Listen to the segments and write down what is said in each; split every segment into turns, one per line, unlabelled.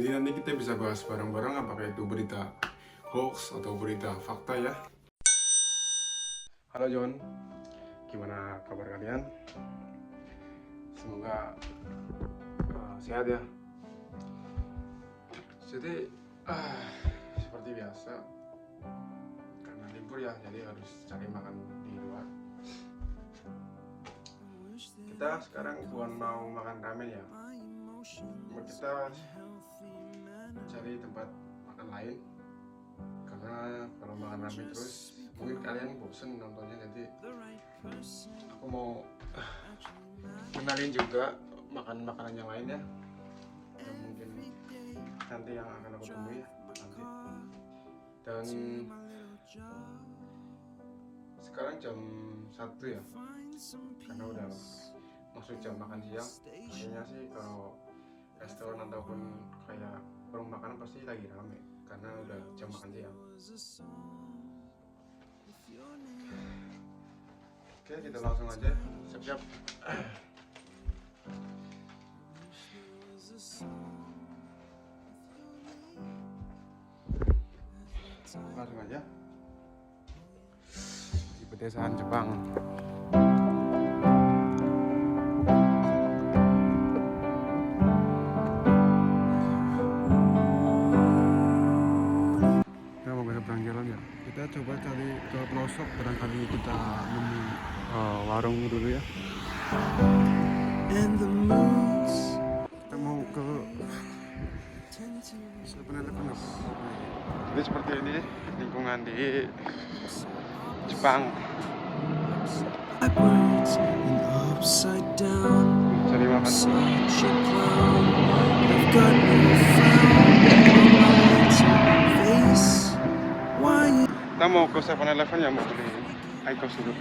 Jadi nanti kita bisa bahas bareng-bareng apakah itu berita hoax atau berita fakta ya. Halo John, gimana kabar kalian? Semoga sehat ya. Jadi seperti biasa, karena libur ya, jadi harus cari makan di luar. Kita sekarang bukan mau makan ramen ya, kita cari tempat makan lain, karena kalau makan ramen terus mungkin kalian bosen nontonnya. Jadi aku mau kenalin juga makanan yang lain ya, yang mungkin nanti yang akan aku temui nanti. Dan sekarang jam 1 ya, karena udah masuk jam makan siang. Kayaknya sih kalau restoran ataupun kayak warung makanan pasti lagi rame karena udah jam makan siang. Oke, kita langsung aja. Siap-siap. Langsung aja di pedesaan Jepang. Kita mau nyebrang jalan ya. Kita coba cari ke pelosok, barangkali kita nemu warung dulu ya. Kita mau ke 7-Eleven. Jadi seperti ini lingkungan di Jepang. Cari makan. Kita mau ke 7-Eleven ya, mau beli Aikos dulu.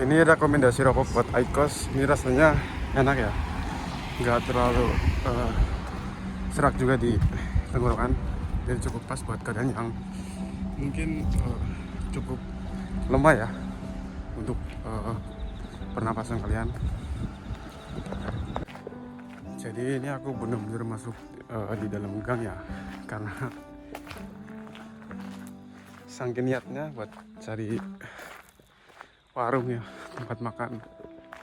Ini rekomendasi rokok buat Aikos. Ini rasanya enak ya, nggak terlalu serak juga di tenggorokan. Jadi cukup pas buat kalian yang mungkin cukup lemah ya untuk pernapasan kalian. Jadi ini aku benar-benar masuk di dalam gang ya, karena saking niatnya buat cari warung ya, tempat makan,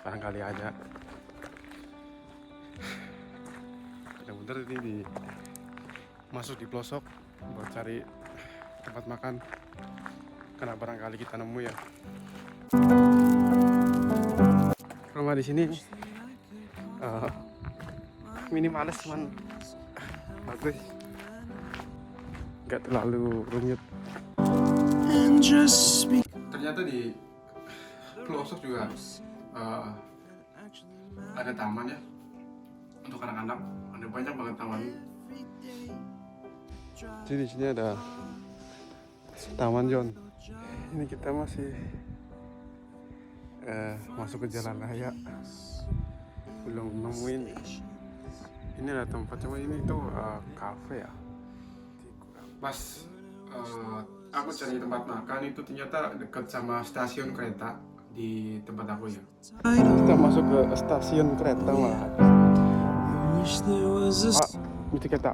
barangkali ada. Bener-bener ini masuk di pelosok buat cari tempat makan, karena barangkali kita nemu ya. Rumah di sini minimalis, cuman bagus, nggak terlalu rumit. Ternyata di pelosok juga ada taman ya untuk anak-anak. Ada banyak banget taman. Jadi di sini ada Taman John. Ini kita masih masuk ke jalan raya, belum nemuin. Ini ada tempat, cuma ini tuh kafe ya. Pas aku cari tempat makan itu ternyata dekat sama stasiun kereta di tempat aku ya. Kita masuk ke stasiun kereta malah. Mesti kereta.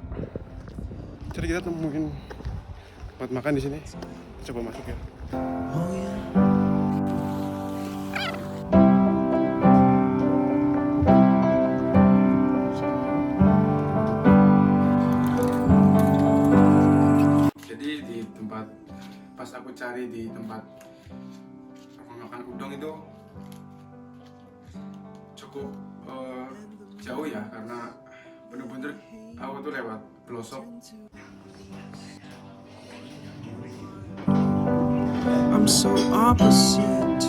Jadi kita temuin tempat makan di sini. Coba masuk ya. Jadi di tempat, pas aku cari di tempat makan udang itu cukup jauh ya, karena bener-bener aku tuh lewat pelosok.
I'm so opposite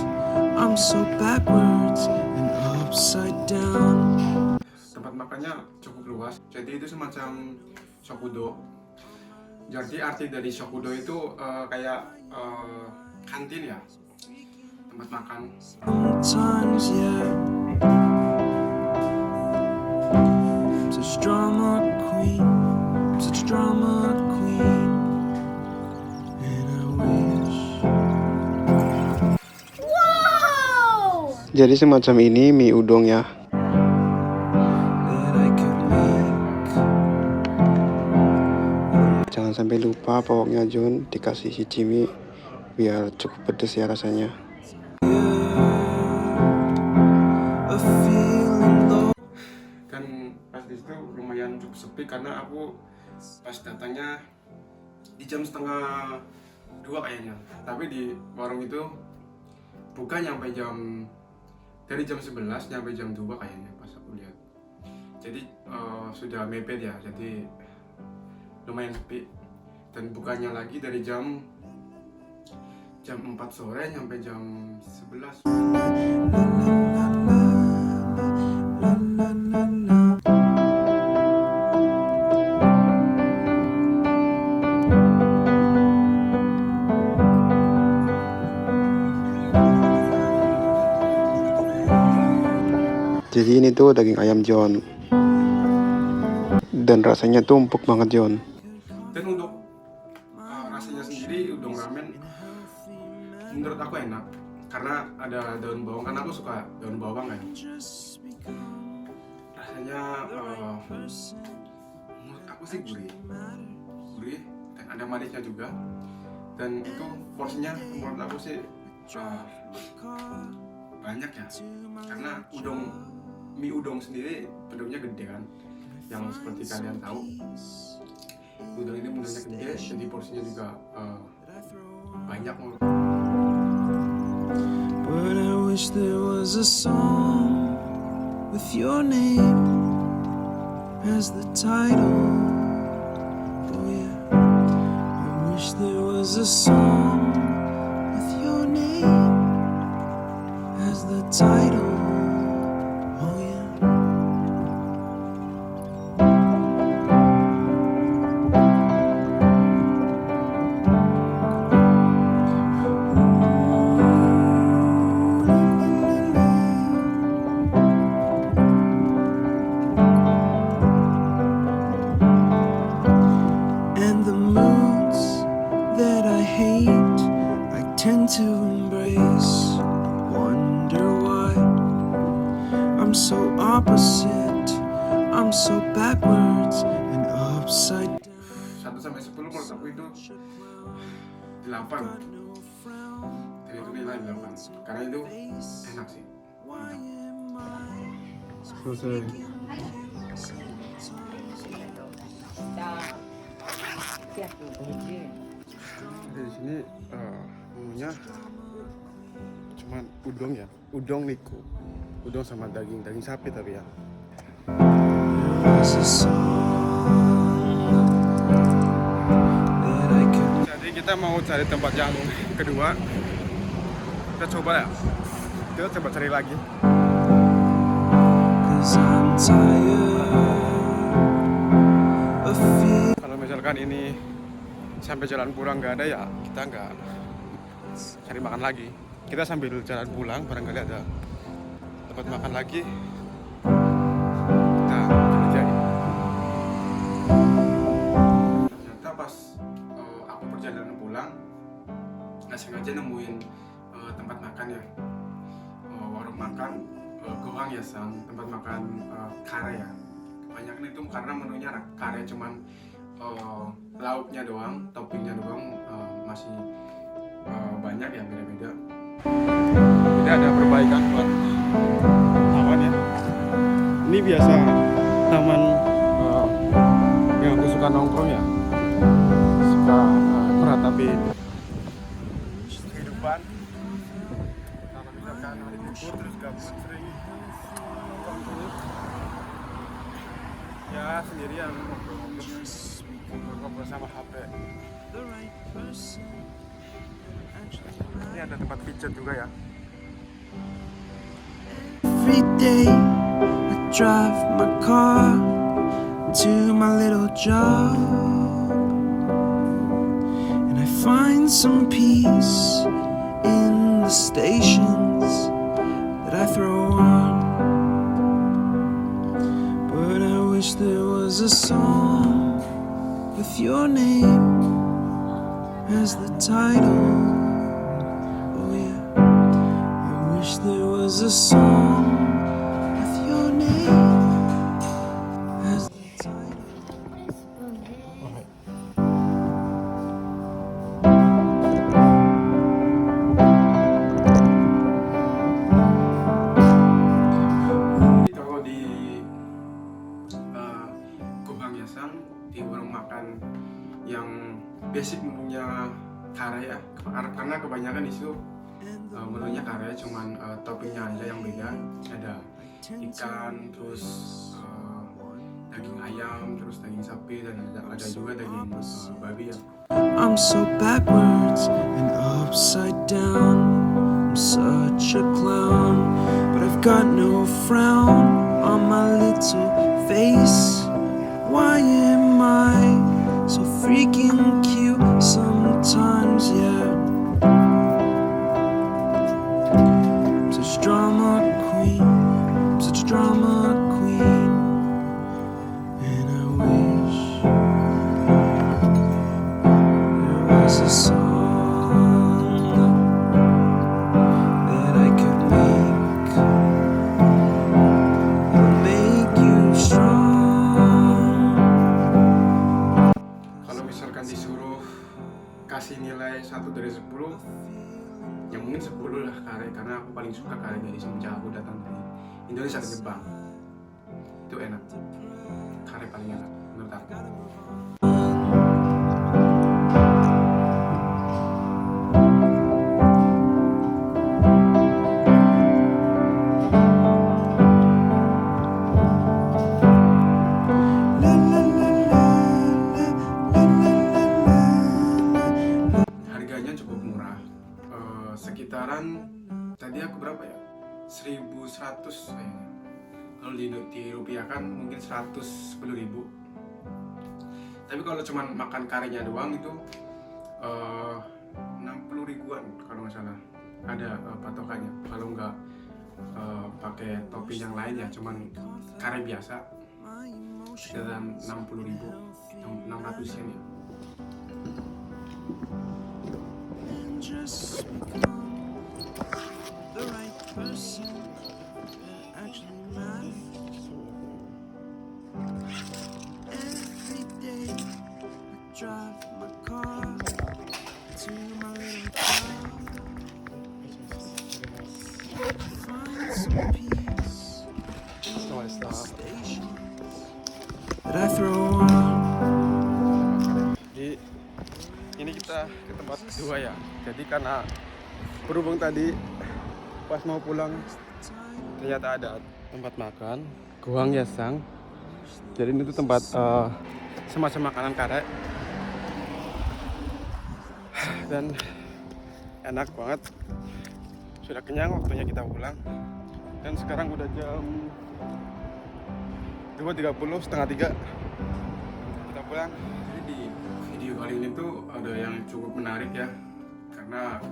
I'm so backwards and upside down.
Tempat makannya cukup luas, jadi itu semacam shokudo. Jadi arti dari shokudo itu kayak kantin ya, tempat makan.
Sometimes, yeah. I'm such drama queen. I'm such drama queen. And I wish.
Jadi semacam ini mie udong ya.
That I could make.
Jangan sampai lupa pokoknya John dikasih shichimi biar cukup pedes ya rasanya.
A feeling low.
Dan pas di situ lumayan cukup sepi karena aku pas datangnya di jam 1:30 kayaknya. Tapi di warung itu buka nyampe dari jam 11 nyampe jam 2 kayaknya pas aku lihat. Jadi sudah mepet ya, jadi lumayan sepi. Dan bukanya lagi dari jam 4 sore sampai jam 11. Jadi ini tuh daging ayam John, dan rasanya tuh empuk banget John. Dan untuk rasanya sendiri udang ramen menurut aku enak karena ada daun bawang, karena aku suka daun bawang kan. Rasanya menurut aku sih gurih dan ada manisnya juga, dan itu porsinya menurut aku sih banyak ya, karena mie udong sendiri bentuknya gede kan, yang seperti kalian tahu udang ini bentuknya gede, jadi porsinya juga banyak.
But I wish there was a song with your name as the title. Oh yeah. I wish there was a song with your name as the title. Oh yeah. And the moods that I hate, I tend to embrace. Wonder why I'm so opposite, I'm so backwards and upside down.
1 sampai 10 menurut aku itu 8. Dan itu nilai 8 karena itu enak sih. Selesai. Di sini menunya cuman udong ya, udong niku, udong sama daging sapi tapi ya.
There's a song that I could.
Jadi kita mau cari tempat yang kedua. Kita coba ya. Kita coba cari lagi.
'Cause I'm tired of feeling.
Kalau misalkan ini sampai jalan pulang nggak ada ya, kita nggak cari makan lagi. Kita sambil jalan pulang barangkali ada tempat makan lagi. Kita cari. Ternyata pas aku perjalanan pulang nggak sengaja nemuin tempat makan ya, warung makan goang ya sang, tempat makan kare ya. Kebanyakan itu karena menunya kare, cuman lauknya doang, toppingnya doang masih banyak ya, beda-beda. Jadi ada perbaikan buat taman ya. Ini biasa taman yang aku suka nongkrong ya, suka meratapi kehidupan. Kalau misalkan hari libur terus gabut sering nongkrong sini ya, sendirian ngobrol sama HP. Ini ada tempat pijat juga ya.
Every day I drive my car to my little job, and I find some peace in the stations that I throw on. But I wish there was a song with your name as the title. Oh yeah, I wish there was a song with your name as the title.
Kalau di Gubang Yasang, di warung makan yang basic menunya kare ya, karena kebanyakan di situ menunya kare, cuman toppingnya aja yang beda. Ada ikan, terus daging ayam, terus daging sapi, dan ada juga daging babi ya.
I'm so backwards and upside down. I'm such a clown, but I've got no frown on my little face. Why am I so freaking cute sometimes? Yeah, I'm such drama queen. I'm such drama queen, and I wish there was a song that I could make that'll make you strong.
Kalau misalkan disuruh kasih nilai 1 dari 10, ya mungkin 10 lah kare, karena aku paling suka kare dari semenjak aku datang dari Indonesia ke Jepang. Itu enak, kare paling enak menurut aku.
La, la, la, la, la, la, la, la.
Harganya cukup murah, sekitaran tadi aku berapa ya, 1.100 kayaknya. Kalau dirupiahkan mungkin 110.000. Tapi kalau cuma makan karenya doang itu 60 ribuan kalau nggak salah, ada patokannya. Kalau nggak pakai topping yang lain ya, cuman kare biasa sekitaran 60.000, 600 yen ya.
Just become the right person that actually matters. Every day I drive my car to my little town, find some peace in the station that I throw on.
Ini kita ke tempat kedua ya. Jadi karena berhubung tadi pas mau pulang ternyata ada tempat makan Gubang Yasang. Jadi ini tuh tempat semacam makanan kare dan enak banget. Sudah kenyang, waktunya kita pulang. Dan sekarang udah jam 2.30, setengah 3 kita pulang. Jadi di video kali ini tuh ada yang cukup menarik ya, karena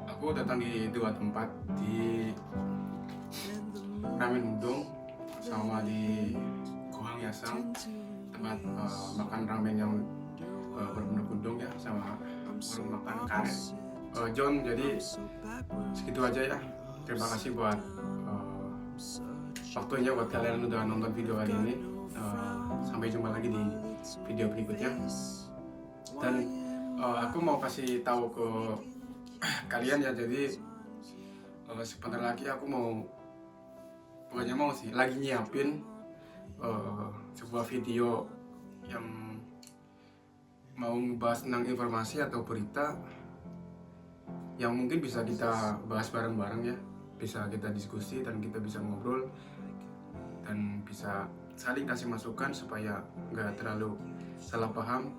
aku datang di dua tempat, di Ramen Udon sama di Gubang Yasang, tempat makan ramen yang benar-benar udon ya, sama warung makan kare. John, jadi segitu aja ya. Terima kasih buat waktunya, buat kalian udah nonton video kali ini. Sampai jumpa lagi di video berikutnya. Dan aku mau kasih tahu ke kalian ya, jadi sebentar lagi aku lagi nyiapin sebuah video yang mau ngebahas tentang informasi atau berita yang mungkin bisa kita bahas bareng-bareng ya, bisa kita diskusi dan kita bisa ngobrol dan bisa saling kasih masukan supaya nggak terlalu salah paham.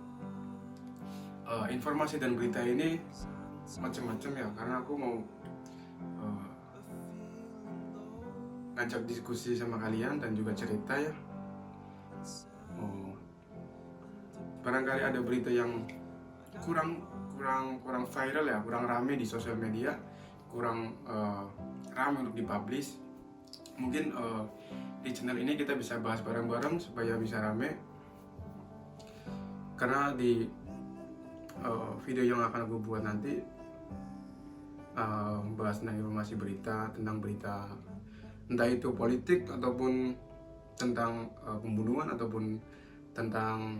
Informasi dan berita ini macam-macam ya, karena aku mau ngajak diskusi sama kalian dan juga cerita ya. Barangkali ada berita yang kurang viral ya, kurang rame di sosial media, kurang rame untuk dipublish. Mungkin di channel ini kita bisa bahas bareng-bareng supaya bisa rame. Karena di video yang akan aku buat nanti membahas tentang informasi berita, tentang berita entah itu politik ataupun tentang pembunuhan ataupun tentang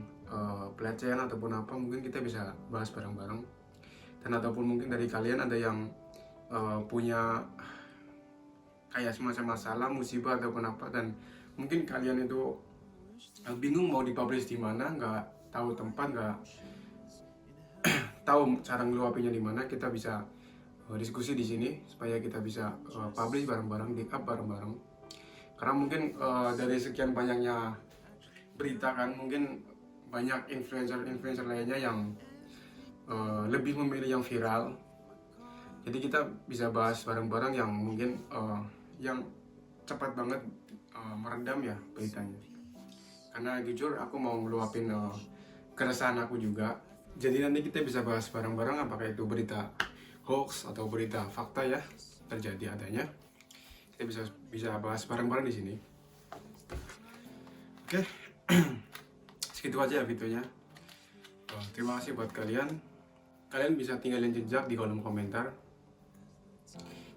pelecehan ataupun apa, mungkin kita bisa bahas bareng-bareng. Dan ataupun mungkin dari kalian ada yang punya kayak semacam masalah, musibah ataupun apa, dan mungkin kalian itu bingung mau dipublish di mana, nggak tahu tempat, nggak tahu cara ngeluapinnya di mana, kita bisa diskusi di sini supaya kita bisa publish bareng-bareng, di up bareng-bareng. Karena mungkin dari sekian banyaknya berita kan, mungkin banyak influencer lainnya yang lebih memilih yang viral. Jadi kita bisa bahas bareng-bareng yang mungkin yang cepat banget meredam ya beritanya. Karena jujur aku mau ngeluapin keresahan aku juga. Jadi nanti kita bisa bahas bareng-bareng apakah itu berita hoax atau berita fakta ya terjadi adanya. Kita bisa bahas bareng-bareng di sini. Oke. Segitu aja ya videonya. Terima kasih buat kalian. Kalian bisa tinggalin jejak di kolom komentar.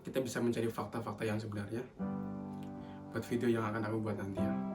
Kita bisa mencari fakta-fakta yang sebenarnya buat video yang akan aku buat nanti ya.